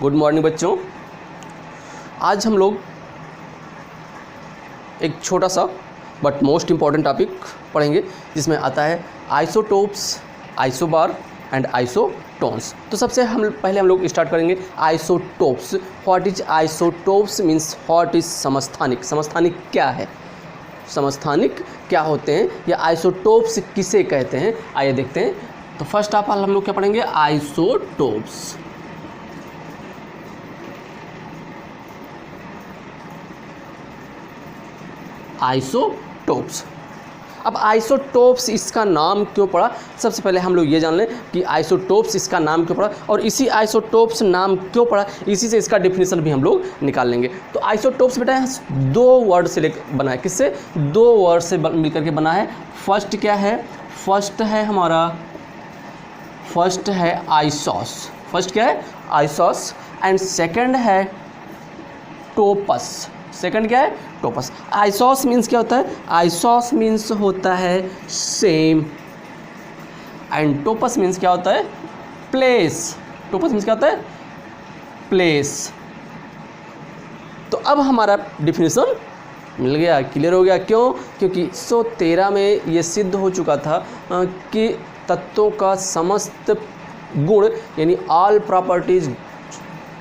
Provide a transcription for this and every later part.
Good morning बच्चों। आज हम लोग एक छोटा सा बट मोस्ट इम्पॉर्टेंट टॉपिक पढ़ेंगे जिसमें आता है आइसोटोप्स, आइसोबार एंड आइसोटोन्स। तो सबसे पहले हम लोग स्टार्ट करेंगे isotopes. What is isotopes means what is समस्थानिक। समस्थानिक क्या है, समस्थानिक क्या होते हैं या आइसोटोप्स किसे कहते हैं, आइए देखते हैं। तो फर्स्ट ऑफ ऑल हम लोग क्या पढ़ेंगे, आइसोटोप्स। आइसोटोप्स। अब आइसोटोप्स इसका नाम क्यों पड़ा, सबसे पहले हम लोग ये जान लें कि आइसोटोप्स इसका नाम क्यों पड़ा और इसी आइसोटोप्स नाम क्यों पड़ा, इसी से इसका डेफिनेशन भी हम लोग निकाल लेंगे। तो आइसोटोप्स बेटा दो वर्ड से बना है, किससे, दो वर्ड से मिलकर के बना है। फर्स्ट क्या है, फर्स्ट है हमारा, फर्स्ट है आइसोस। फर्स्ट क्या है, आइसोस एंड सेकंड है टोपस। सेकंड क्या है, टोपस। आइसोस मीन्स क्या होता है, आइसोस मीन्स होता है सेम एंड टोपस मीन्स क्या होता है, प्लेस। टोपस मीन्स क्या होता है, प्लेस। तो अब हमारा डिफिनेशन मिल गया, क्लियर हो गया। क्यों, क्योंकि 113 में ये सिद्ध हो चुका था कि तत्वों का समस्त गुण यानी all properties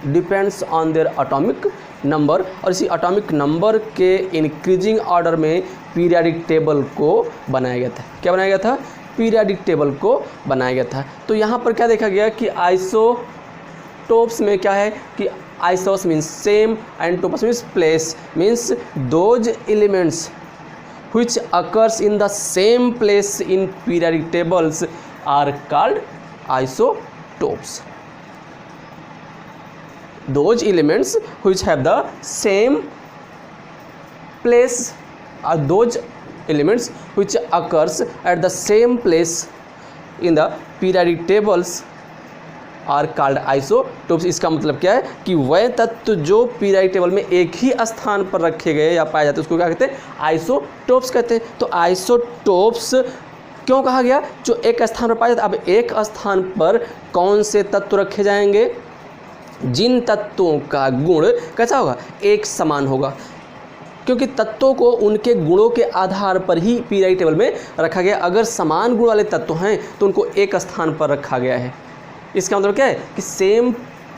depends on their atomic number, और इसी एटॉमिक नंबर के इंक्रीजिंग ऑर्डर में पीरियाडिक टेबल को बनाया गया था। क्या बनाया गया था, पीरियाडिक टेबल को बनाया गया था। तो यहाँ पर क्या देखा गया कि आइसोटोप्स में क्या है कि isos means same and topos means place, means those elements which occurs in the same place in periodic tables are called isotopes. Those elements which have the same place are those elements which occurs at the same place in the periodic tables are called isotopes. इसका मतलब क्या है कि वह तत्व जो periodic table में एक ही स्थान पर रखे गए या पाए जाते हैं उसको क्या कहते हैं, आइसोटोप्स कहते हैं। तो आइसोटोप्स क्यों कहा गया, जो एक स्थान पर पाए जाते। अब एक स्थान पर कौन से तत्व रखे जाएंगे, जिन तत्वों का गुण कैसा होगा, एक समान होगा, क्योंकि तत्वों को उनके गुणों के आधार पर ही पीरियाडिक टेबल में रखा गया। अगर समान गुण वाले तत्व हैं तो उनको एक स्थान पर रखा गया है। इसका मतलब क्या है कि सेम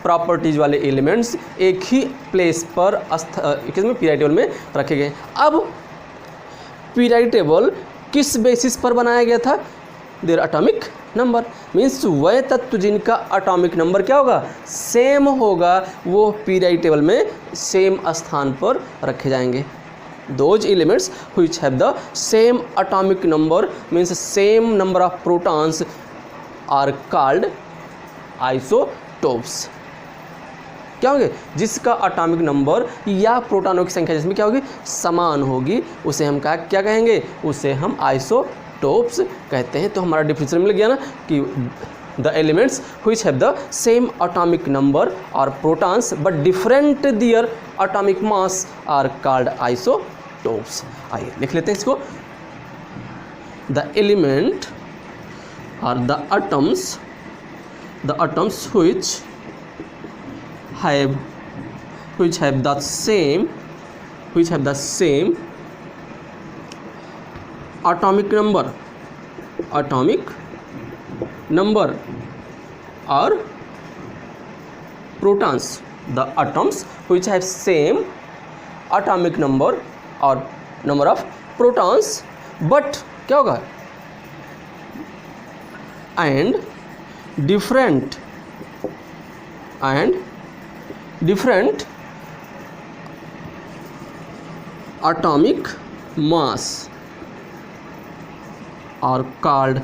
प्रॉपर्टीज वाले एलिमेंट्स एक ही प्लेस पर किसमें, पीरियाडिक टेबल में रखे गए। अब पीरियाडिक टेबल किस बेसिस पर बनाया गया था, देयर एटॉमिक नंबर, मीन्स वह तत्व जिनका एटॉमिक नंबर क्या होगा, सेम होगा, वो पीरियाडिक टेबल में सेम स्थान पर रखे जाएंगे। Those elements which have the same atomic number means same number of protons are called isotopes. क्या होंगे, जिसका एटॉमिक नंबर या प्रोटॉनों की संख्या जिसमें क्या होगी, समान होगी, उसे हम क्या कहेंगे, उसे हम आइसोटोप्स कहते हैं। तो हमारा डिफिनेशन मिल गया ना कि the elements which have the same atomic number और protons but different their atomic mass are called isotopes. आइए लिख लेते हैं इसको। द एलिमेंट और the atoms, the atoms which have the same atomic number or protons, the atoms which have same atomic number or number of protons but क्या होगा, and different atomic mass are called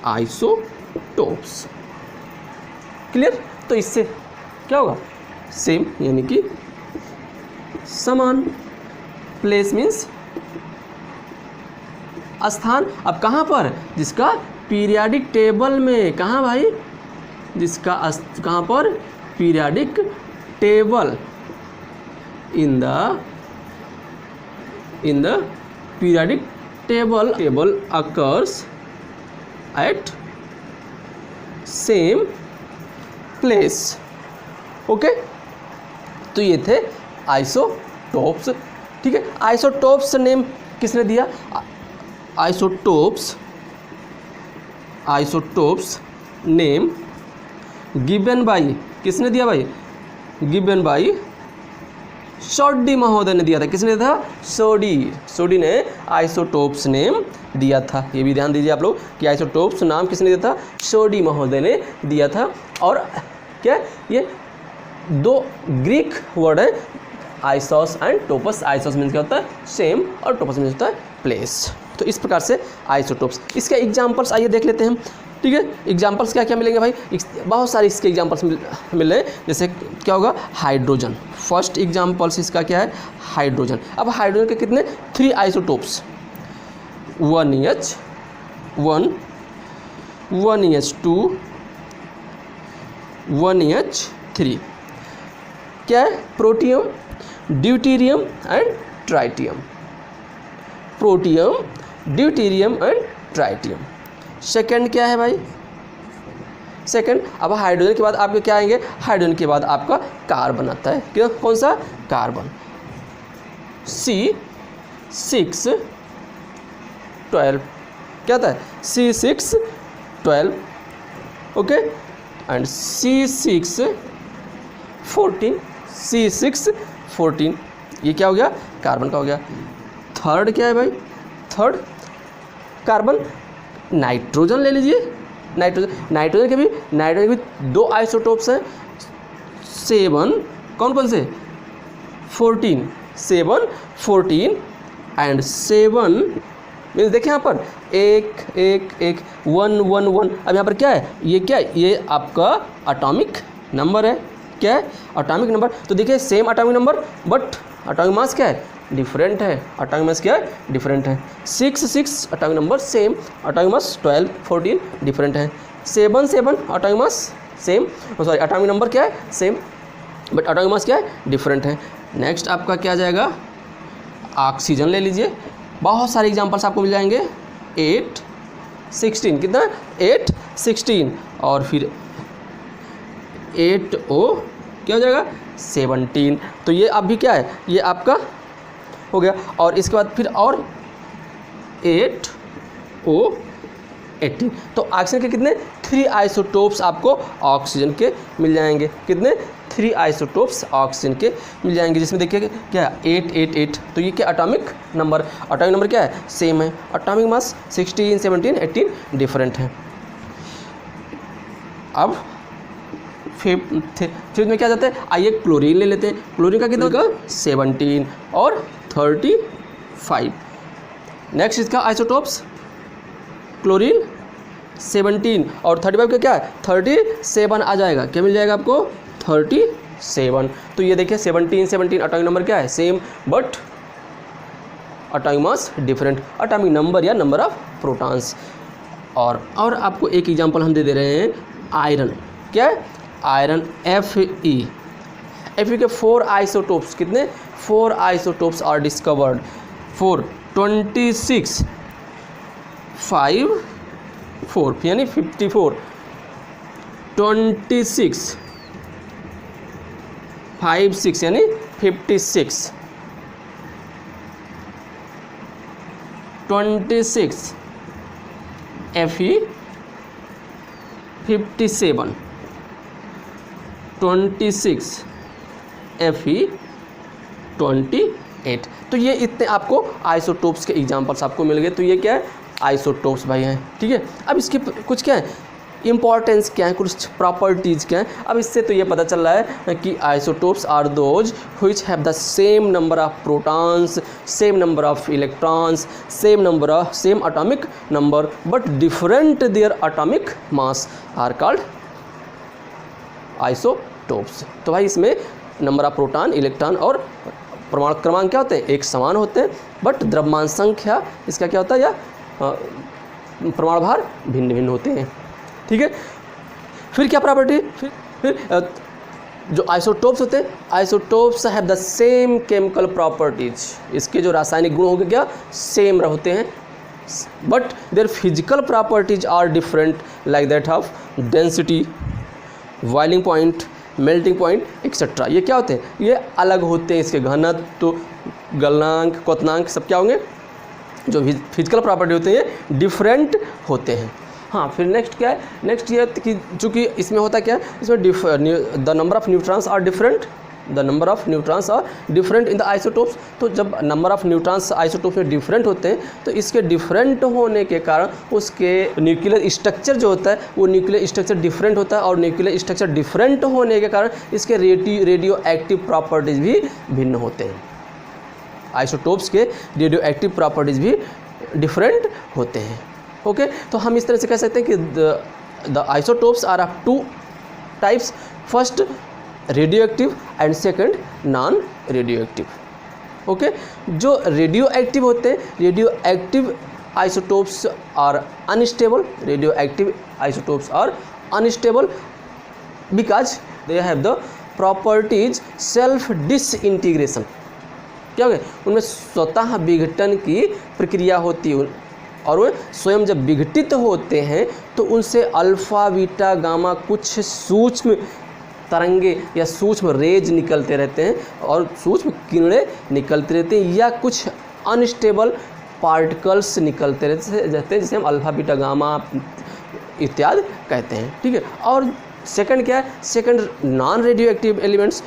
isotopes। Clear. तो इससे क्या होगा, same यानी कि समान, place means स्थान। अब कहाँ पर, जिसका पीरियाडिक टेबल में, कहाँ भाई, जिसका कहाँ पर, periodic table, in the periodic table occurs at same place. Okay, तो ये थे आइसोटोप्स। ठीक है, आइसोटोप्स नेम किसने दिया? आइसोटोप्स नेम गिवन बाई, किसने दिया भाई? गिवन बाई सोडी महोदय ने दिया था। किसने दिया था? सोडी ने आइसोटोप्स नेम दिया था। ये भी ध्यान दीजिए आप लोग कि आइसोटोप्स नाम किसने दिया था? सोडी महोदय ने दिया था। और क्या ये दो ग्रीक वर्ड है, आइसोस एंड टोपस। आइसोस मीन्स क्या होता है? सेम, और टोपस मीन्स होता है प्लेस। तो इस प्रकार से आइसोटोप्स, इसके एग्जाम्पल्स आइए देख लेते हैं। ठीक है, एग्जाम्पल्स क्या क्या मिलेंगे भाई? बहुत सारे इसके एग्जाम्पल्स मिल रहे हैं। जैसे क्या होगा? हाइड्रोजन। फर्स्ट एग्जाम्पल्स इसका क्या है? हाइड्रोजन। अब हाइड्रोजन के कितने? 3 आइसोटोप्स, 1H1, 1H2, 1H3। क्या है? Protium, deuterium and tritium. Protium, deuterium and tritium. Second क्या है भाई? सेकंड, अब हाइड्रोजन के बाद आपके क्या आएंगे? हाइड्रोजन के बाद आपका कार्बन आता है। क्या? कौन सा? कार्बन। C612 क्या आता है? C612। Okay, and C614। ये क्या हो गया? कार्बन का हो गया। थर्ड क्या है भाई? Third carbon. नाइट्रोजन ले लीजिए। नाइट्रोजन के भी 2 आइसोटोप्स हैं, 7, कौन से? 14, 7, 14 एंड 7 मीन्स देखिए यहाँ पर 1, 1, 1। अब यहाँ पर क्या है? ये क्या है? ये आपका एटॉमिक नंबर है। क्या है? Atomic number. तो देखिए same atomic number but atomic mass क्या है? डिफरेंट है। एटॉमिक मास क्या है? डिफरेंट है। 6 एटॉमिक नंबर सेम, एटॉमिक मास 12, 14 डिफरेंट है। 7 atomic mass same, sorry atomic number क्या है? सेम, बट एटॉमिक मास क्या है? डिफरेंट है। नेक्स्ट आपका क्या आ जाएगा? ऑक्सीजन ले लीजिए। बहुत सारे एग्जांपल्स आपको मिल जाएंगे। 8, 16 कितना? 8, 16 और फिर 8O क्या हो जाएगा? 17। तो ये अभी क्या है? ये आपका हो गया। और इसके बाद फिर और 8O 18। तो ऑक्सीजन के कितने? 3 आइसोटोप्स आपको ऑक्सीजन के मिल जाएंगे। कितने? 3 आइसोटोप्स ऑक्सीजन के मिल जाएंगे, जिसमें देखिए क्या है? 8, 8, 8। तो ये क्या? Atomic number. एटॉमिक नंबर क्या है? सेम है। एटॉमिक मास 16, 17, 18 डिफरेंट है। अब फिफ्थ में क्या जाता है? आइए क्लोरीन ले लेते हैं। क्लोरीन का कितना होगा? 17 और 35। नेक्स्ट इसका आइसोटोप्स क्लोरीन 17 और 35 का क्या है? 37 आ जाएगा। क्या मिल जाएगा आपको? 37। तो ये देखिए 17 एटॉमिक नंबर क्या है? Same, but atomic mass different. Atomic number या नंबर ऑफ प्रोटॉन्स। और आपको एक एग्जांपल हम दे रहे हैं, आयरन। क्या है? आयरन Fe के 4 आइसोटोप्स। कितने? 4 आइसोटोप्स आर डिस्कवर्ड। 4, 26, 5, 4 यानी 54, 26, 5, 6 यानी 56, 26 Fe 57, 26 Fe 28। तो ये इतने आपको आइसोटोप्स के एग्जांपल्स आपको मिल गए। तो ये क्या है? आइसोटोप्स भाई हैं। ठीक है, अब इसकी कुछ क्या है? इंपॉर्टेंस क्या है? कुछ प्रॉपर्टीज़ क्या है? अब इससे तो ये पता चल रहा है कि isotopes are those which have the same number of protons, same number of electrons, same atomic number but different their atomic mass are called isotopes. तो भाई इसमें नंबर ऑफ प्रोटॉन, इलेक्ट्रॉन और परमाणु क्रमांक क्या होते हैं? एक समान होते हैं, बट द्रव्यमान संख्या इसका क्या होता है? या परमाणु भार भिन्न भिन्न होते हैं। ठीक है, फिर क्या प्रॉपर्टी? फिर जो आइसोटोप्स होते हैं, isotopes have the same chemical properties. इसके जो रासायनिक गुण होंगे क्या? सेम होते हैं। But their physical properties are different like that of density, boiling point, melting point etcetera. ये क्या होते हैं, ये अलग होते हैं, इसके घनत्व, गलनांक, क्वथनांक सब क्या होंगे, जो फिजिकल प्रॉपर्टी होते हैं ये डिफरेंट होते हैं। हाँ, फिर नेक्स्ट क्या है, नेक्स्ट ये कि चूँकि इसमें होता क्या है, इसमें the number of neutrons are different, the number of neutrons are different in the isotopes. तो जब नंबर ऑफ न्यूट्रॉन्स आइसोटोप्स में डिफरेंट होते हैं तो इसके डिफरेंट होने के कारण उसके न्यूक्लियर स्ट्रक्चर जो होता है वो न्यूक्लियर स्ट्रक्चर डिफरेंट होता है, और न्यूक्लियर स्ट्रक्चर डिफरेंट होने के कारण इसके रेडियो एक्टिव प्रॉपर्टीज़ भी भिन्न होते हैं। आइसोटोप्स के रेडियो एक्टिव प्रॉपर्टीज़ भी डिफरेंट होते हैं। ओके, तो हम इस तरह से कह सकते हैं कि the isotopes are of two types, first radioactive and second non radioactive. Okay, जो रेडियो एक्टिव होते हैं, radioactive isotopes are unstable, radioactive isotopes are unstable because they have the properties self disintegration. क्या हो गया, उनमें स्वतः विघटन की प्रक्रिया होती है, और वो स्वयं जब विघटित होते हैं तो उनसे अल्फ़ा बीटा गामा कुछ सूक्ष्म तरंगे या सूक्ष्म रेज निकलते रहते हैं, और सूक्ष्म किरणें निकलते रहते हैं, या कुछ अनस्टेबल पार्टिकल्स निकलते रहते हैं, जिसे हम अल्फ़ा बीटा गामा इत्यादि कहते हैं। ठीक है, और सेकंड क्या है, second non radio active elements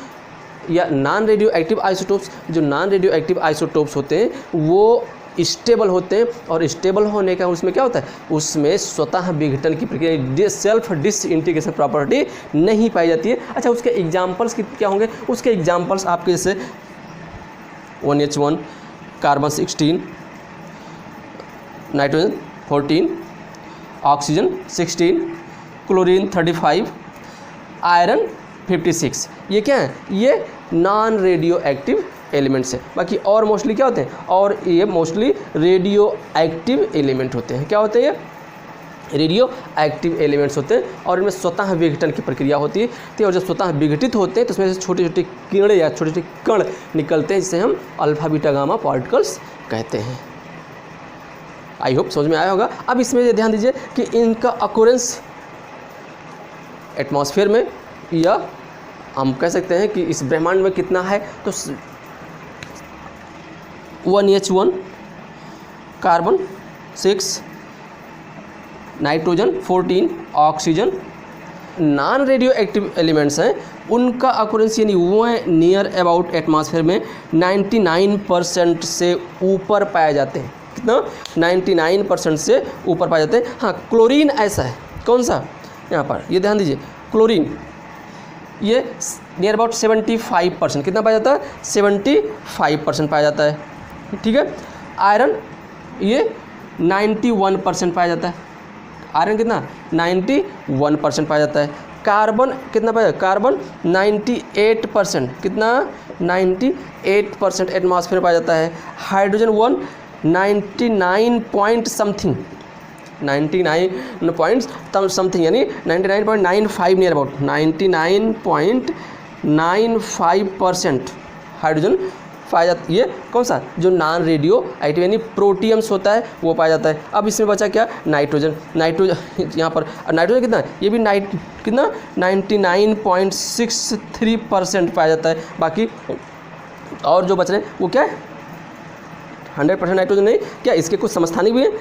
या नॉन रेडियो एक्टिव आइसोटोप्स। जो नॉन रेडियो एक्टिव आइसोटोप्स होते हैं वो स्टेबल होते हैं, और स्टेबल होने का उसमें क्या होता है, उसमें स्वतः विघटन की प्रक्रिया सेल्फ डिसइंटीग्रेशन प्रॉपर्टी नहीं पाई जाती है। अच्छा, उसके एग्जांपल्स क्या होंगे, उसके एग्जांपल्स आपके जैसे 1H1, carbon 16, nitrogen 14, oxygen 16, chlorine 35, iron 56। ये क्या है, ये नॉन रेडियो एक्टिव एलिमेंट्स है। बाकी और मोस्टली क्या होते हैं, और ये मोस्टली रेडियो एक्टिव एलिमेंट होते हैं। क्या होते हैं, ये रेडियो एक्टिव एलिमेंट्स होते हैं, और इनमें स्वतः विघटन की प्रक्रिया होती है। और जब स्वतः विघटित होते हैं तो उसमें से छोटे छोटे किरणें या छोटे छोटे कण निकलते हैं, जिसे हम अल्फ़ा बीटा गामा पार्टिकल्स कहते हैं। आई होप समझ में आया होगा। अब इसमें ध्यान दीजिए कि इनका अकोरेंस एटमॉस्फेयर में, या हम कह सकते हैं कि इस ब्रह्मांड में कितना है, तो 1H1, carbon 6, nitrogen 14, oxygen non radio active elements हैं, उनका अकोरेंस यानी वो नियर अबाउट एटमॉस्फेयर में 99% से ऊपर पाए जाते हैं। कितना, 99% से ऊपर पाए जाते हैं। हाँ, क्लोरीन ऐसा है, कौन सा, यहाँ पर ये ध्यान दीजिए, क्लोरीन ये नियर अबाउट 75%, कितना पाया जाता है, 75% पाया जाता है। ठीक है, आयरन ये 91% पाया जाता है, आयरन कितना, 91% पाया जाता है। कार्बन कितना पाया, कार्बन 98%, कितना, 98% एटमॉस्फेयर पाया जाता है। Hydrogen 1 99 point something, 99 point something यानी 99.95 नियर अबाउट 99.95% हाइड्रोजन पाया जाता। ये कौन सा, जो नॉन रेडियो एक्टिव यानी प्रोटियम्स होता है वो पाया जाता है। अब इसमें बचा क्या, नाइट्रोजन। नाइट्रोजन यहाँ पर नाइट्रोजन कितना है, ये भी कितना 99.63% पाया जाता है। बाकी और जो बच रहे हैं वो क्या है, 100% नाइट्रोजन नहीं, क्या इसके कुछ समस्थानिक भी है,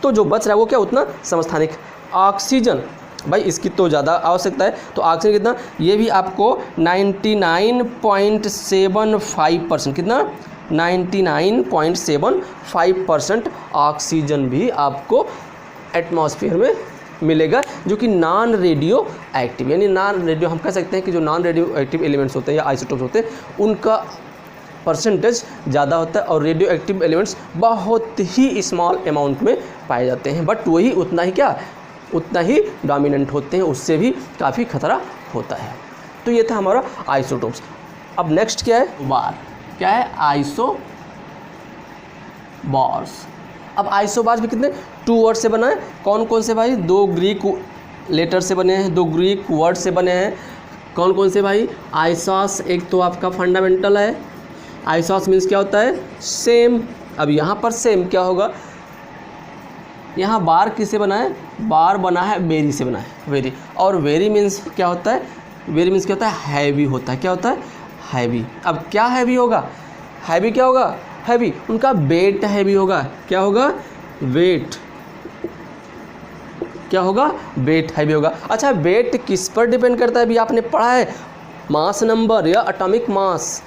तो जो बच रहा है वो क्या, उतना समस्थानिक। ऑक्सीजन भाई इसकी तो ज़्यादा आवश्यकता है, तो ऑक्सीजन कितना, ये भी आपको 99.75%, कितना 99.75% ऑक्सीजन भी आपको एटमॉस्फेयर में मिलेगा, जो कि नॉन रेडियो एक्टिव यानी नॉन रेडियो, हम कह सकते हैं कि जो नॉन रेडियो एक्टिव एलिमेंट्स होते हैं या आइसोटोप्स होते हैं उनका परसेंटेज ज़्यादा होता है, और रेडियो एक्टिव एलिमेंट्स बहुत ही स्मॉल अमाउंट में पाए जाते हैं, बट वही उतना ही क्या, उतना ही डोमिनेंट होते हैं, उससे भी काफ़ी खतरा होता है। तो ये था हमारा आइसोटोप्स। अब नेक्स्ट क्या है, बार, क्या है, आइसोबार्स। अब आइसोबार्स भी कितने, 2 वर्ड से बना है, कौन कौन से भाई, 2 ग्रीक लेटर से बने हैं, 2 ग्रीक वर्ड से बने हैं। कौन कौन से भाई, आइसोस एक तो आपका फंडामेंटल है, आइसोस मीन्स क्या होता है, सेम। अब यहाँ पर सेम क्या होगा, यहाँ बार किससे बना है, बार बना है वेरी से बना है, वेरी। और वेरी मीन्स क्या होता है, वेरी मीन्स क्या होता है, हैवी होता है। क्या होता है, हैवी। अब क्या हैवी होगा, हैवी क्या होगा, हैवी, उनका वेट हैवी होगा। क्या होगा, वेट, क्या होगा, वेट हैवी होगा। अच्छा, वेट किस पर डिपेंड करता है, अभी आपने पढ़ा है, मास नंबर या एटॉमिक मास,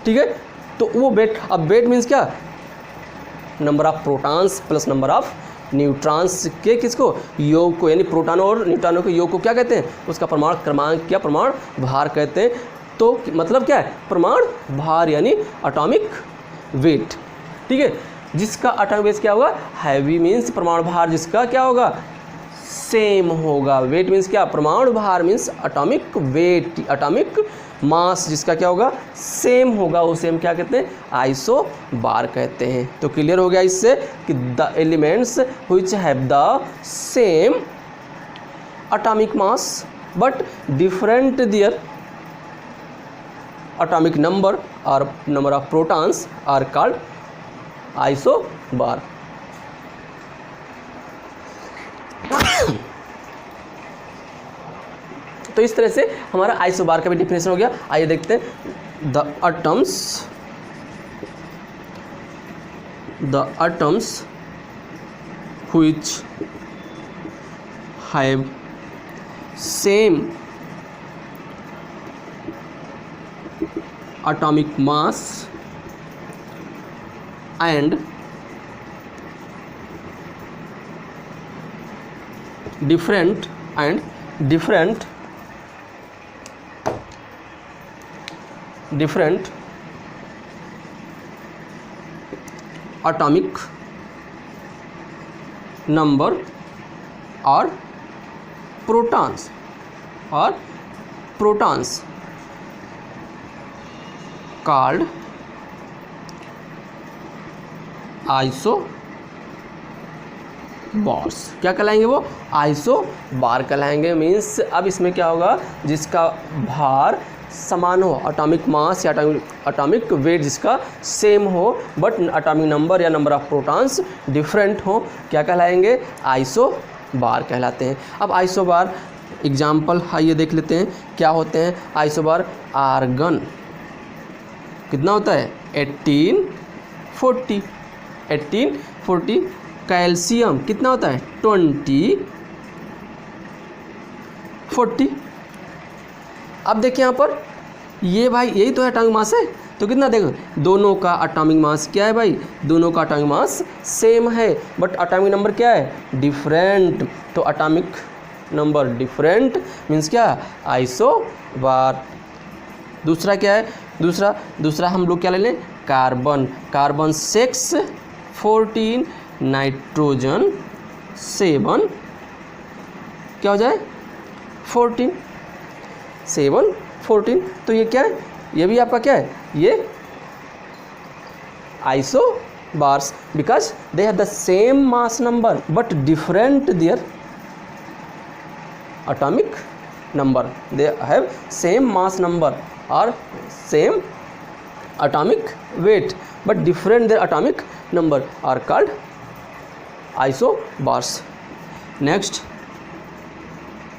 ठीक है। तो वो वेट, अब वेट मीन्स क्या, number of protons plus number of neutrons के किसको, योग को, यानी प्रोटॉन और न्यूट्रॉनों के योग को क्या कहते हैं, उसका परमाणु क्रमांक या परमाणु भार कहते हैं। तो मतलब क्या है, परमाणु भार यानी एटॉमिक वेट, ठीक है। जिसका एटॉमिक वेट क्या होगा, हैवी मीन्स परमाणु भार जिसका क्या होगा, सेम होगा। वेट मीन्स क्या, परमाणु भार means atomic weight, atomic mass जिसका क्या होगा, सेम होगा, वो सेम क्या कहते हैं, आइसोबार कहते हैं। तो क्लियर हो गया इससे कि the elements which have the same atomic mass but different their atomic number or number of protons are called isobar. तो इस तरह से हमारा आइसोबार का भी डिफिनेशन हो गया। आइए देखते हैं, the atoms which have same atomic mass and different atomic number or protons called isobars. क्या कहलाएंगे वो, आइसोबार कहलाएंगे। मीन्स अब इसमें क्या होगा, जिसका भार समान हो, एटॉमिक मास या एटॉमिक वेट जिसका सेम हो, बट एटॉमिक नंबर या नंबर ऑफ प्रोटॉन्स डिफरेंट हो, क्या कहलाएंगे, आइसोबार कहलाते हैं। अब आइसोबार एग्जाम्पल आइए देख लेते हैं क्या होते हैं आइसोबार। आर्गन कितना होता है, 1840। कैल्शियम कितना होता है, 2040। अब देखिए यहाँ पर, ये भाई यही तो है एटॉमिक मास है, तो कितना देखो, दोनों का एटॉमिक मास क्या है भाई, दोनों का एटॉमिक मास सेम है, बट एटॉमिक नंबर क्या है, डिफरेंट। तो एटॉमिक नंबर डिफरेंट मीन्स क्या, आइसोबार। दूसरा क्या है, दूसरा हम लोग क्या ले लें, कार्बन 6 14 नाइट्रोजन 7 क्या हो जाए, 14 7 14। तो ये क्या है, ये भी आपका क्या है, ये isobars, because they have the same mass number but different their atomic number. They have same mass number or same atomic weight but different their atomic number are called isobars. Next,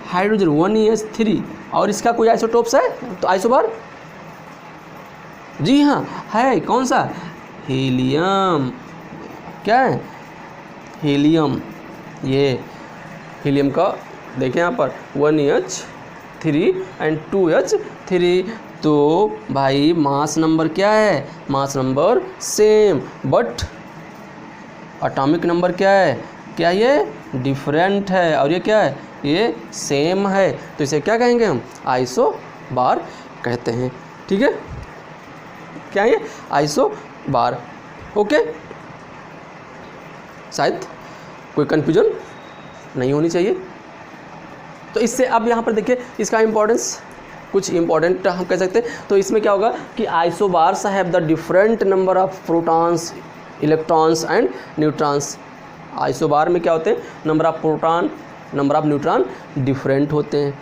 hydrogen 1s3 और इसका कोई isotopes है तो isobar, जी हाँ है, कौन सा, helium. क्या है, हीलियम। ये हीलियम का देखें यहाँ पर 1h3 एंड 2h3, तो भाई मास नंबर क्या है, mass number same but atomic number क्या है, क्या ये डिफरेंट है, और ये क्या है, ये सेम है। तो इसे क्या कहेंगे हम, आइसोबार कहते हैं। ठीक है, क्या ये आइसोबार। ओके, शायद कोई कन्फ्यूजन नहीं होनी चाहिए। तो इससे अब यहाँ पर देखिए इसका इम्पोर्टेंस, कुछ इम्पोर्टेंट हम कह सकते हैं। तो इसमें क्या होगा कि isobars have the different number of protons, electrons and neutrons. Isobar में क्या होते हैं, number of proton, number of neutron different होते हैं।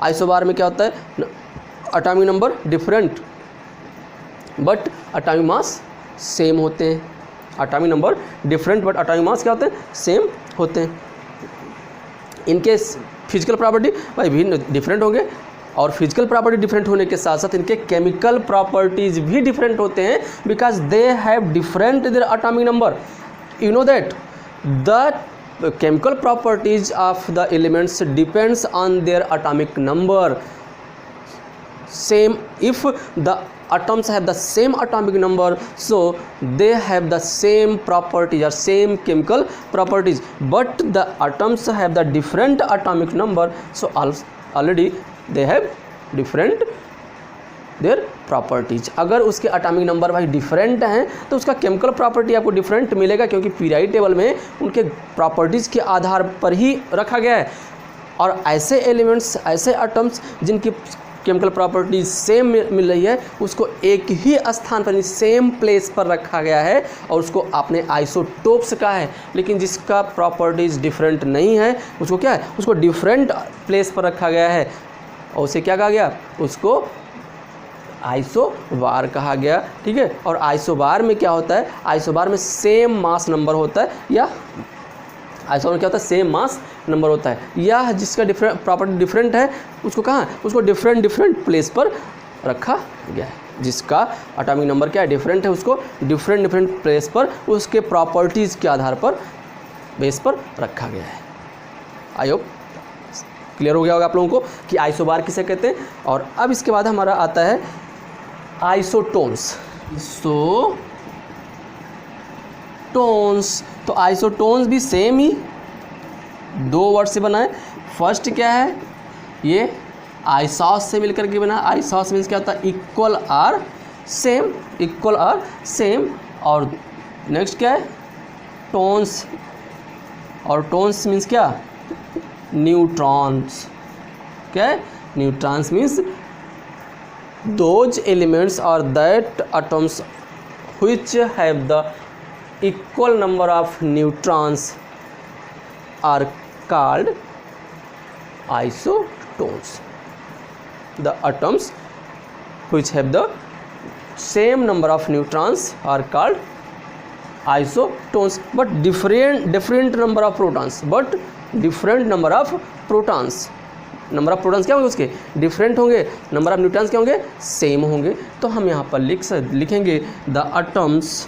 आइसोबार में क्या होता है, atomic number different but atomic mass same होते हैं। Atomic number different but atomic mass क्या होते हैं, सेम होते हैं। इनके फिजिकल प्रॉपर्टी भाई भी डिफरेंट होंगे, और फिजिकल प्रॉपर्टी डिफरेंट होने के साथ साथ इनके केमिकल प्रॉपर्टीज भी डिफरेंट होते हैं, because they have different their atomic number. You know that the chemical properties of the elements depends on their atomic number. Same, if the atoms have the same atomic number, so they have the same properties or same chemical properties, but the atoms have the different atomic number, so already they have different their properties. अगर उसके atomic number भाई different हैं तो उसका chemical property आपको different मिलेगा, क्योंकि periodic table में उनके प्रॉपर्टीज़ के आधार पर ही रखा गया है। और ऐसे एलिमेंट्स, ऐसे एटम्स जिनकी केमिकल प्रॉपर्टीज सेम मिल रही है, उसको एक ही स्थान पर, सेम प्लेस पर रखा गया है, और उसको आपने आइसोटोप्स कहा है। लेकिन जिसका प्रॉपर्टीज डिफरेंट नहीं है उसको क्या है, उसको डिफरेंट प्लेस पर रखा गया है, और उसे क्या कहा गया, उसको आइसोबार कहा गया। ठीक है, और आइसोबार में क्या होता है, आइसोबार में सेम मास नंबर होता है, या आइसोबार में क्या होता है, सेम मास नंबर होता है, या जिसका डिफरेंट प्रॉपर्टी डिफरेंट है उसको कहाँ, उसको डिफरेंट प्लेस पर रखा गया है। जिसका एटॉमिक नंबर क्या है, डिफरेंट है, उसको डिफरेंट प्लेस पर उसके प्रॉपर्टीज़ के आधार पर, बेस पर रखा गया है। आई होप क्लियर हो गया होगा आप लोगों को कि आइसोबार किसे कहते हैं। और अब इसके बाद हमारा आता है आइसोटोन्स। तो आइसोटोन्स भी सेम ही दो वर्ड से बना है। फर्स्ट क्या है, ये आइसॉस से मिलकर के बना। आइसॉस मीन्स क्या होता है, equal are same, equal are same. और नेक्स्ट क्या है, टोन्स, और टोन्स मीन्स क्या, न्यूट्रॉन्स। क्या है, neutrons means those elements or that atoms which have the equal number of neutrons are called isotones. The atoms which have the same number of neutrons are called isotones, but different number of protons, but different number of protons। Number of protons क्या होंगे, उसके different होंगे, number of neutrons क्या होंगे, same होंगे। तो हम यहाँ पर लिखेंगे the atoms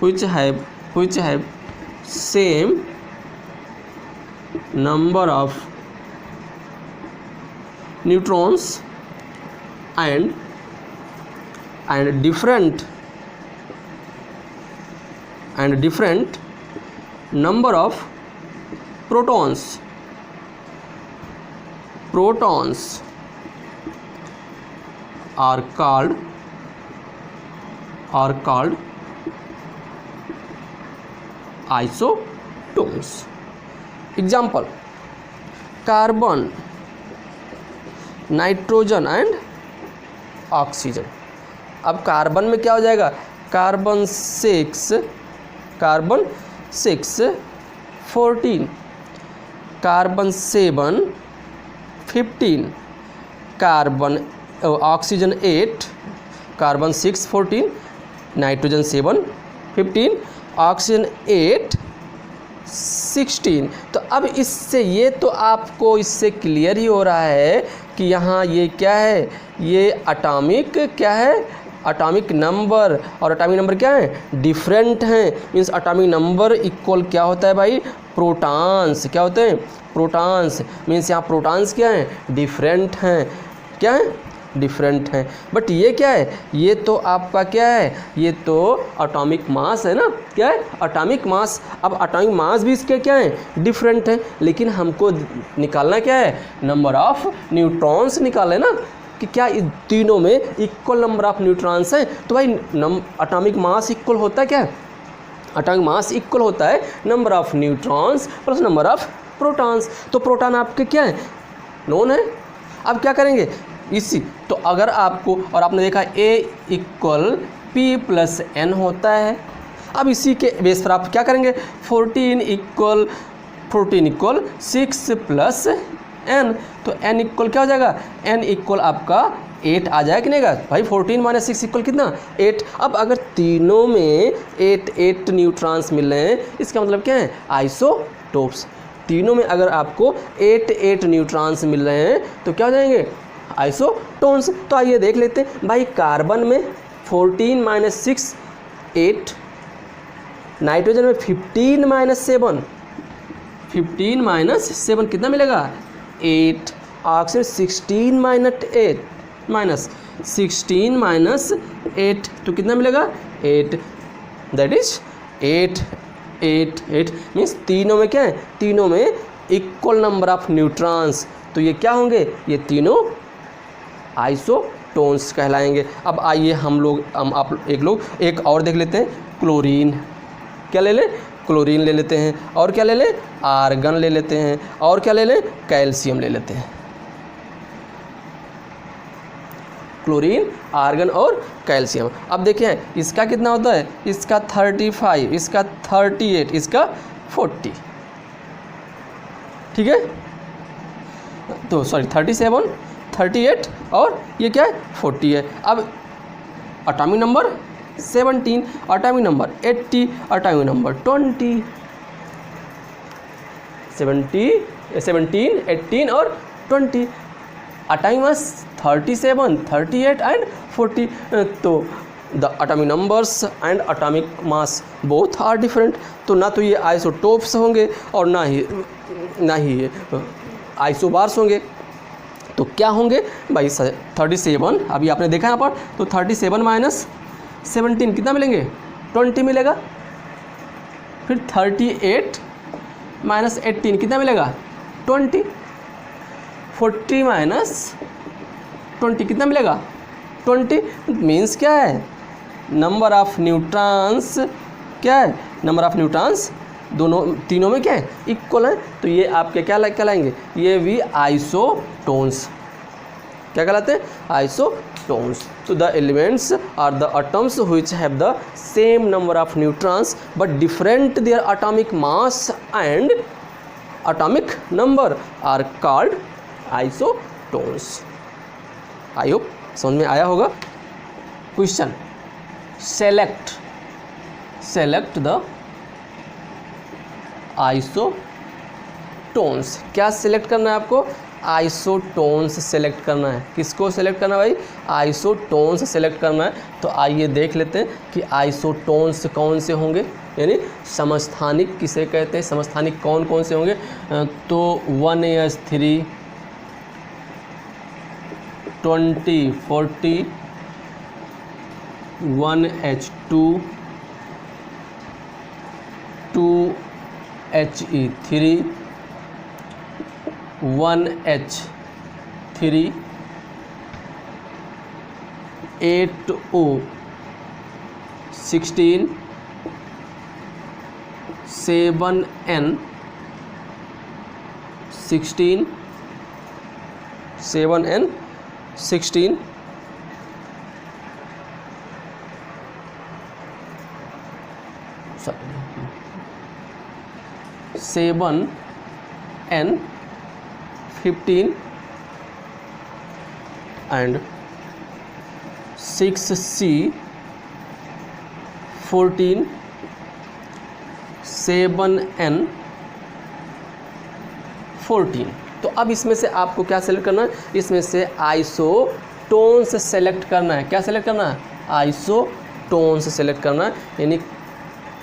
which have same number of neutrons and different number of protons are called isotones। Example, carbon, nitrogen and oxygen. अब कार्बन में क्या हो जाएगा, carbon 6 14, carbon 7 15, carbon oxygen 8, carbon 6 14, nitrogen 7 15, oxygen 8 16। तो अब इससे ये तो आपको इससे क्लियर ही हो रहा है कि यहाँ ये क्या है, ये एटॉमिक क्या है, एटॉमिक नंबर, और एटॉमिक नंबर क्या है, डिफरेंट हैं। मीन्स एटॉमिक नंबर इक्वल क्या होता है भाई, प्रोटॉन्स। क्या होते हैं, प्रोटॉन्स। मीन्स यहाँ प्रोटॉन्स क्या हैं, डिफरेंट हैं। क्या है, डिफरेंट हैं। बट ये क्या है, ये तो आपका क्या है, ये तो एटॉमिक मास है ना। क्या है, एटॉमिक मास। अब एटॉमिक मास भी इसके क्या है, डिफरेंट है, लेकिन हमको निकालना क्या है, नंबर ऑफ न्यूट्रॉन्स निकाले ना, कि क्या इस तीनों में इक्वल नंबर ऑफ न्यूट्रॉन्स हैं। तो भाई एटॉमिक मास इक्वल होता है, क्या एटॉमिक मास इक्वल होता है number of neutrons plus number of protons. तो प्रोटॉन आपके क्या है, नोन है। अब क्या करेंगे इसी, तो अगर आपको, और आपने देखा A equal P plus N होता है। अब इसी के बेस पर आप क्या करेंगे, 14 इक्वल 6 प्लस N, तो N इक्वल क्या हो जाएगा, N इक्वल आपका 8 आ जाए कि नहीं गा भाई। 14 माइनस 6 इक्वल कितना 8। अब अगर तीनों में 8 न्यूट्रॉन्स मिल रहे हैं, इसका मतलब क्या है आइसोटोप्स। तीनों में अगर आपको 8 न्यूट्रॉन्स मिल रहे हैं तो क्या हो जाएंगे आइसोटोन्स। तो आइए देख लेते हैं भाई। कार्बन में 14 माइनस 6 8, नाइट्रोजन में 15 माइनस 7 15 माइनस 7 कितना मिलेगा 8। ऑक्सीजन 16 माइनस 16 माइनस 8 तो कितना मिलेगा 8, दैट इज 8 8 8 मीन्स तीनों में क्या है, तीनों में इक्वल नंबर ऑफ न्यूट्रॉन्स। तो ये क्या होंगे, ये तीनों आइसोटोन्स कहलाएंगे। अब आइए आप एक और देख लेते हैं। क्लोरीन, क्या ले लें, क्लोरीन ले लेते हैं, और क्या ले लें, आर्गन ले लेते हैं, और क्या ले लें, कैल्शियम ले लेते हैं। क्लोरीन, आर्गन और कैल्शियम। अब देखिए इसका कितना होता है, इसका 35, इसका 38, इसका 40, ठीक है। तो सॉरी 37, 38 और ये क्या है 40 है। अब atomic number 17, atomic number 80, atomic number 20, 17, 18 और 20, एटॉमिक मास 37, 38 एंड 40। तो the atomic numbers and atomic mass both are different. तो ना तो ये आइसोटोप्स होंगे और ना ही आइसोबार्स होंगे। तो क्या होंगे भाई 37, अभी आपने देखा यहाँ पर, तो 37 माइनस 17 कितना मिलेंगे 20 मिलेगा। फिर 38 माइनस 18 कितना मिलेगा 20। 40 माइनस 20 कितना मिलेगा 20। मीन्स क्या है, नंबर ऑफ न्यूट्रॉन्स, क्या है नंबर ऑफ न्यूट्रॉन्स तीनों में क्या है इक्वल है। तो ये आपके क्या कहलाएंगे, ये भी आइसोटोन्स, क्या कहलाते हैं आइसोटोन्स। तो the elements are the atoms which have the same number of neutrons but different their atomic mass and atomic number are called isotones. I hope समझ में आया होगा। Question, select the isotones. क्या select करना है आपको, isotones select करना है। किसको सेलेक्ट करना है भाई, आइसोटोन्स सेलेक्ट करना है। तो आइए देख लेते हैं कि आइसोटोन्स कौन से होंगे, यानी समस्थानिक किसे कहते हैं, समस्थानिक कौन कौन से होंगे। तो 1s3, 20, 40, 1h2, 2he3, 1h3, 8o, 16, 7n, 16, 7n, 16, 7n, 15 and 6c, 14, 7n, 14। तो अब इसमें से आपको क्या सेलेक्ट करना है, इसमें से आइसोटोन्स सेलेक्ट करना है। क्या सेलेक्ट करना है, आइसोटोन्स सेलेक्ट करना है, यानी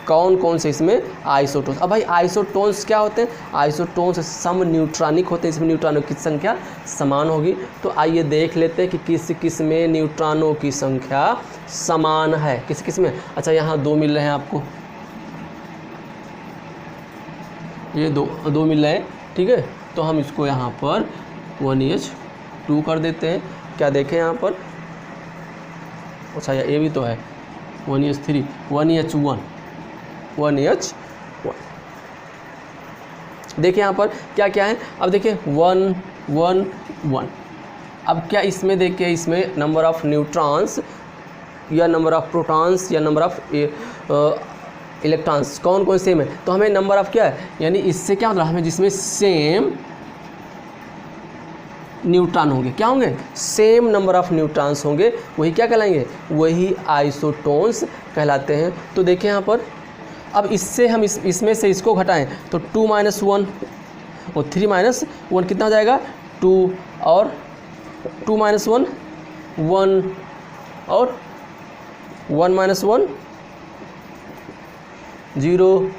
कौन कौन से इसमें आइसोटोन्स। अब भाई आइसोटोन्स क्या होते हैं, आइसोटोन्स सम न्यूट्रॉनिक होते हैं, इसमें न्यूट्रॉनों की संख्या समान होगी। तो आइए देख लेते हैं कि किस किस में न्यूट्रॉनों की संख्या समान है, किस किस में। अच्छा यहाँ 2 मिल रहे हैं आपको, ये दो मिल रहे हैं, ठीक है। तो हम इसको यहाँ पर 1h2 कर देते हैं। क्या देखें यहाँ पर, अच्छा ये भी तो है 1h3, 1h1, 1h1। देखिए यहाँ पर क्या क्या है। अब देखिए 1 1 1। अब क्या इसमें देखिए, इसमें नंबर ऑफ न्यूट्रॉन्स या नंबर ऑफ प्रोटॉन्स या नंबर ऑफ इलेक्ट्रॉन्स कौन कौन सेम है। तो हमें नंबर ऑफ क्या है, यानी इससे क्या मतलब हमें जिसमें सेम न्यूट्रॉन होंगे। क्या होंगे? सेम नंबर ऑफ न्यूट्रॉन्स होंगे, वही क्या कहलाएंगे? वही आइसोटोन्स कहलाते हैं। तो देखें यहाँ पर, अब इससे हम इसमें से इसको घटाएं तो 2 - 1 और 3 - 1 कितना हो जाएगा? 2 और 2 - 1 1 और 1 - 1 0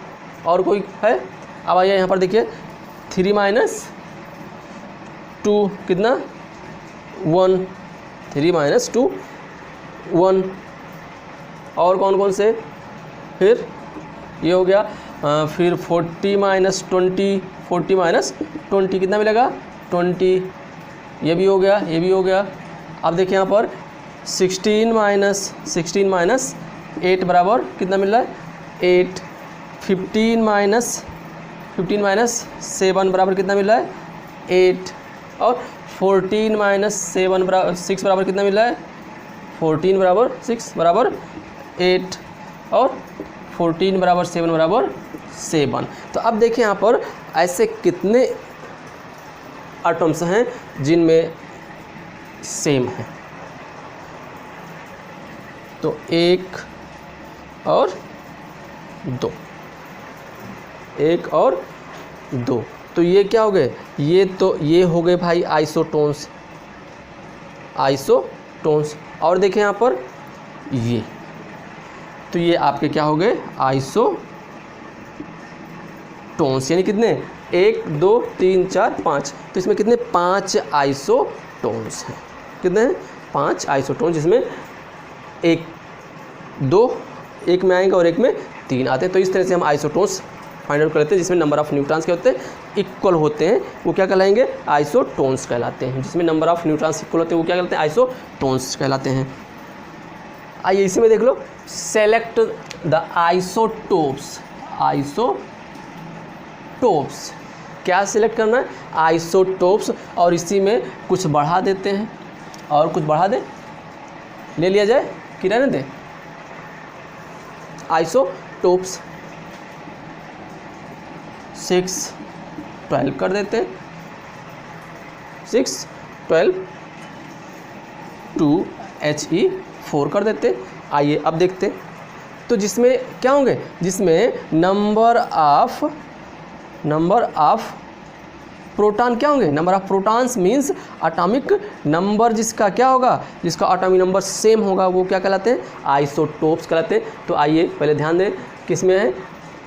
और कोई है? अब आइए यहाँ पर देखिए 3 - 2 कितना? 1 3 - 2 1 और कौन कौन से? फिर ये हो गया फिर 40 - 20 40 - 20 कितना मिलेगा? 20 ये भी हो गया, ये भी हो गया। अब देखिए यहाँ पर 16 - 8 बराबर कितना मिल रहा है? 8 15 - 7 बराबर कितना मिल रहा है? 8 और 14 - 7 बराबर 6 बराबर कितना मिल रहा है? 14 बराबर 6 बराबर 8 और 14 बराबर 7 बराबर 7। तो अब देखिए यहाँ पर ऐसे कितने एटम्स हैं जिनमें सेम है? तो 1 और 2, 1 और 2। तो ये क्या हो गए? ये हो गए भाई आइसोटोन्स। और देखें यहाँ पर ये, तो ये आपके क्या हो गए? आइसोटोन्स। यानी कितने? 1 2 3 4 5। तो इसमें कितने? 5 आइसोटोन्स हैं। कितने हैं? 5 आइसोटोन्स, जिसमें एक में आएंगे और एक में 3 आते हैं। तो इस तरह से हम आइसोटोन्स फाइंड आउट कर लेते हैं, जिसमें नंबर ऑफ न्यूट्रॉन्स क्या होते हैं? इक्वल होते हैं, वो क्या कहलाएंगे? आइसोटोन्स कहलाते हैं। जिसमें नंबर ऑफ न्यूट्रॉन्स इक्वल होते हैं वो क्या कहलाते हैं? आइसोटोन्स कहलाते हैं। आइए इसी में देख लो, सेलेक्ट द आइसोटोप्स। क्या सिलेक्ट करना है? आइसोटोप्स। और इसी में कुछ बढ़ा देते हैं और कुछ बढ़ा दे, ले लिया जाए कि रहने दें? आइसोटोप्स 6 12 कर देते हैं। 6 12 2 He4 कर देते। आइए अब देखते हैं, तो जिसमें क्या होंगे? जिसमें नंबर ऑफ प्रोटॉन क्या होंगे? Number of protons means atomic number, जिसका क्या होगा? जिसका एटॉमिक नंबर सेम होगा, वो क्या कहलाते हैं? आइसोटोप्स कहलाते हैं। तो आइए पहले ध्यान दें, किसमें है?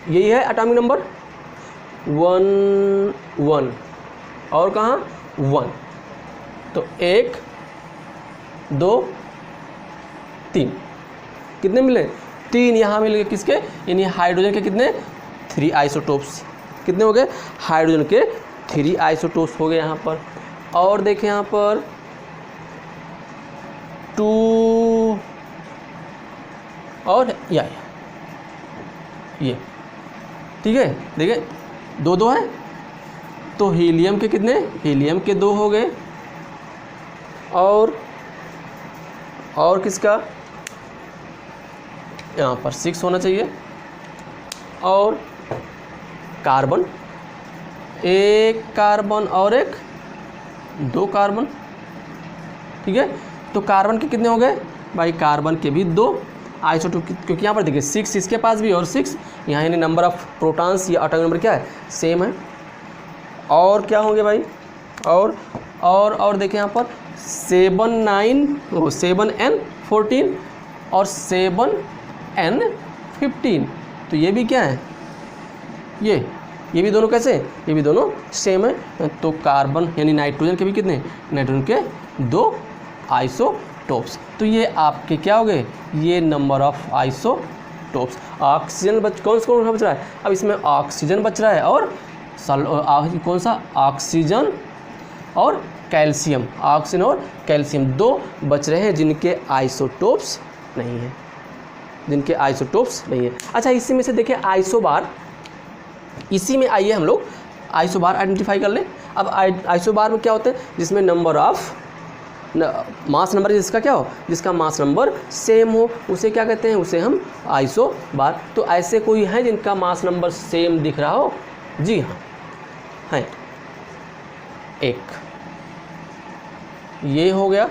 यही है एटॉमिक नंबर 1 1 और कहाँ 1। तो 1 2 3 कितने मिले? 3 यहाँ मिल गए। किसके? यानी हाइड्रोजन के कितने? 3 आइसोटोप्स। कितने हो गए? हाइड्रोजन के 3 आइसोटोप्स हो गए यहाँ पर। और देखें यहाँ पर 2 और ये ठीक है। देखिए 2 2 है, तो हीलियम के कितने? हीलियम के 2 हो गए। और किसका? यहाँ पर 6 होना चाहिए। और कार्बन, 1 कार्बन और 2 कार्बन। ठीक है, तो कार्बन के कितने हो गए भाई? कार्बन के भी 2 आइसोटोप, क्योंकि यहाँ पर देखिए 6 इसके पास भी और 6 यहाँ, यानी नंबर ऑफ प्रोटॉन्स या एटॉमिक नंबर क्या है? सेम है। और क्या होंगे भाई? और देखिए यहाँ पर 7N14 और 7N15। तो ये भी क्या है? ये भी दोनों कैसे? ये भी दोनों सेम है। तो कार्बन यानी नाइट्रोजन के भी कितने? नाइट्रोजन के 2 आइसोटोप्स। तो ये आपके क्या हो गए? ये नंबर ऑफ आइसोटोप्स। ऑक्सीजन कौन सा बच रहा है? अब इसमें ऑक्सीजन बच रहा है और कौन सा? ऑक्सीजन और कैल्शियम। ऑक्सीजन और कैल्शियम 2 बच रहे हैं जिनके आइसोटोप्स नहीं है। अच्छा, इसी में से देखिए आइसोबार। इसी में आइए हम लोग आइसोबार आइडेंटिफाई कर लें। अब आइसोबार में क्या होते हैं? जिसमें नंबर ऑफ मास नंबर, जिसका क्या हो? जिसका मास नंबर सेम हो, उसे क्या कहते हैं? उसे हम आइसोबार। तो ऐसे कोई हैं जिनका मास नंबर सेम दिख रहा हो? जी हाँ, है। 1 ये हो गया।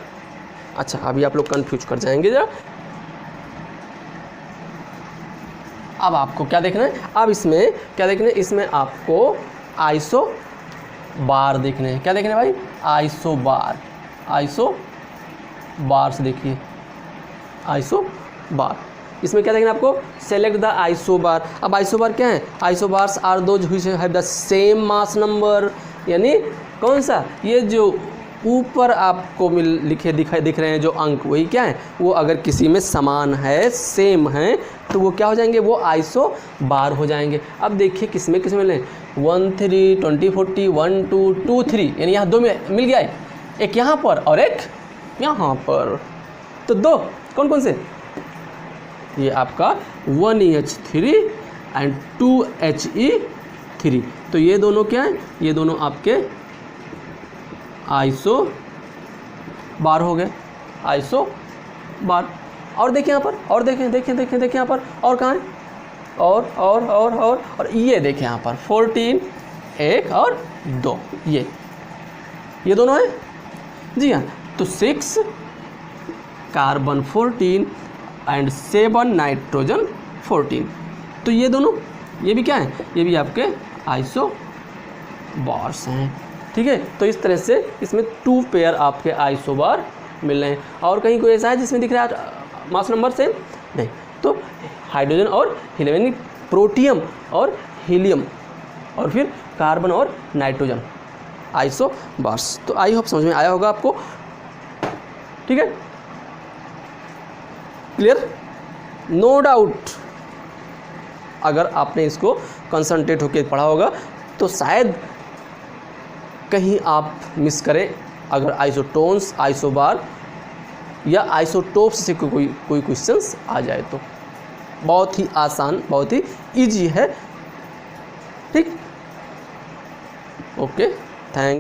अच्छा, अभी आप लोग कंफ्यूज कर जाएंगे जरा। अब आपको क्या देखना है, अब इसमें क्या देखना है, इसमें आपको आइसो बार देखने हैं। क्या देखने हैं भाई, आइसो बार। आइसो बार से देखिए, आइसो बार, इसमें क्या देखना है आपको, सेलेक्ट द आइसो बार। अब आइसो बार क्या है, isobars are those which have the same mass number, यानी कौन सा, ये जो ऊपर आपको लिखे दिख रहे हैं जो अंक, वही क्या है, वो अगर किसी में समान है, सेम है, तो वो क्या हो जाएंगे, वो आइसो बार हो जाएंगे। अब देखिए किसमें किसमें मिले, 1 3 20 40 1 2 2 3, यानी यहाँ दो मिल गया है, एक यहाँ पर और एक यहाँ पर, तो दो कौन कौन से, ये आपका 1EH3 एंड 2HE3, तो ये दोनों क्या है, ये दोनों आपके आइसो बार हो गए, आइसो बार। और देखिए यहाँ पर, और देखें यहाँ पर, और कहाँ है, और ये देखें यहाँ पर 14 1 और 2, ये दोनों है जी हाँ। तो 6 कार्बन 14 एंड 7 नाइट्रोजन 14, तो ये दोनों, ये भी क्या है, ये भी आपके आइसो बार्स हैं। ठीक है, तो इस तरह से इसमें 2 पेयर आपके आइसो बार मिल रहे हैं। और कहीं कोई ऐसा है जिसमें दिख रहा है मास नंबर सेम, नहीं, तो हाइड्रोजन और हीलियम, यानी प्रोटियम और हीलियम, और फिर कार्बन और नाइट्रोजन, आइसो बार्स। तो आई होप समझ में आया होगा आपको। ठीक है, क्लियर, नो डाउट। अगर आपने इसको कंसंट्रेट होकर पढ़ा होगा तो शायद कहीं आप मिस करें, अगर आइसोटोन्स, आइसोबार या आइसोटोप्स से कोई क्वेश्चंस आ जाए तो। बहुत ही आसान, बहुत ही इजी है। ठीक, ओके, थैंक